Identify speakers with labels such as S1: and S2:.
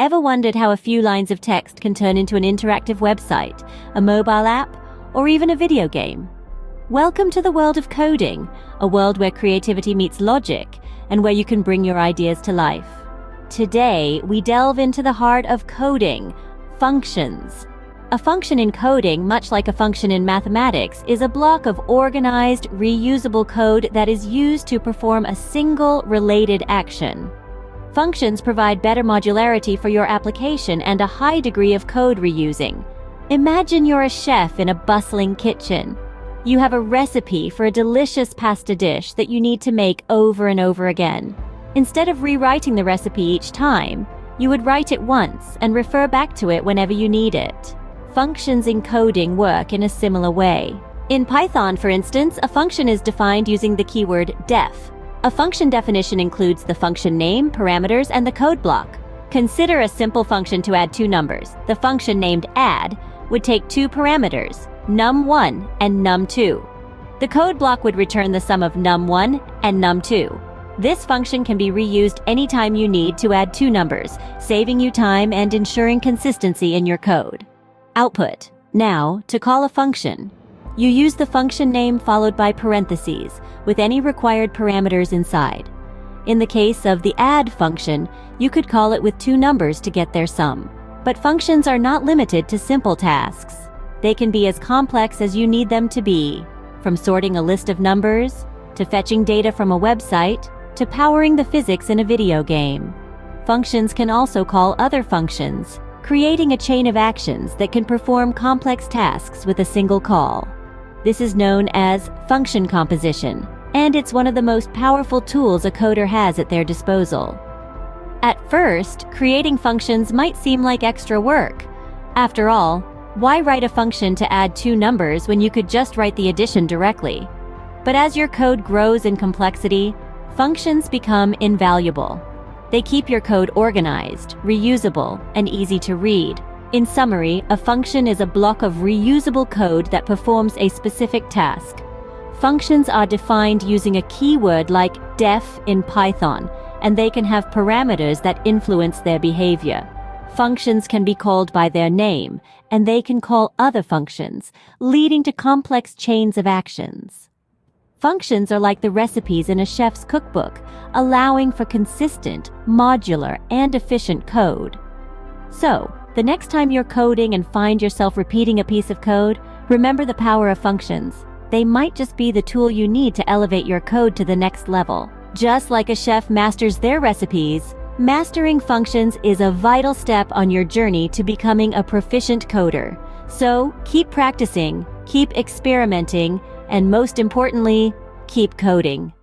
S1: Ever wondered how a few lines of text can turn into an interactive website, a mobile app, or even a video game? Welcome to the world of coding, a world where creativity meets logic and where you can bring your ideas to life. Today, we delve into the heart of coding, functions. A function in coding, much like a function in mathematics, is a block of organized, reusable code that is used to perform a single related action. Functions provide better modularity for your application and a high degree of code reusing. Imagine you're a chef in a bustling kitchen. You have a recipe for a delicious pasta dish that you need to make over and over again. Instead of rewriting the recipe each time, you would write it once and refer back to it whenever you need it. Functions in coding work in a similar way. In Python, for instance, a function is defined using the keyword def. A function definition includes the function name, parameters, and the code block. Consider a simple function to add two numbers. The function named add would take two parameters, num1 and num2. The code block would return the sum of num1 and num2. This function can be reused anytime you need to add two numbers, saving you time and ensuring consistency in your code. Output. Now, to call a function, you use the function name followed by parentheses, with any required parameters inside. In the case of the add function, you could call it with two numbers to get their sum. But functions are not limited to simple tasks. They can be as complex as you need them to be, from sorting a list of numbers, to fetching data from a website, to powering the physics in a video game. Functions can also call other functions, creating a chain of actions that can perform complex tasks with a single call. This is known as function composition, and it's one of the most powerful tools a coder has at their disposal. At first, creating functions might seem like extra work. After all, why write a function to add two numbers when you could just write the addition directly? But as your code grows in complexity, functions become invaluable. They keep your code organized, reusable, and easy to read. In summary, a function is a block of reusable code that performs a specific task. Functions are defined using a keyword like def in Python, and they can have parameters that influence their behavior. Functions can be called by their name, and they can call other functions, leading to complex chains of actions. Functions are like the recipes in a chef's cookbook, allowing for consistent, modular, and efficient code. So, the next time you're coding and find yourself repeating a piece of code, remember the power of functions. They might just be the tool you need to elevate your code to the next level. Just like a chef masters their recipes, mastering functions is a vital step on your journey to becoming a proficient coder. So, keep practicing, keep experimenting, and most importantly, keep coding.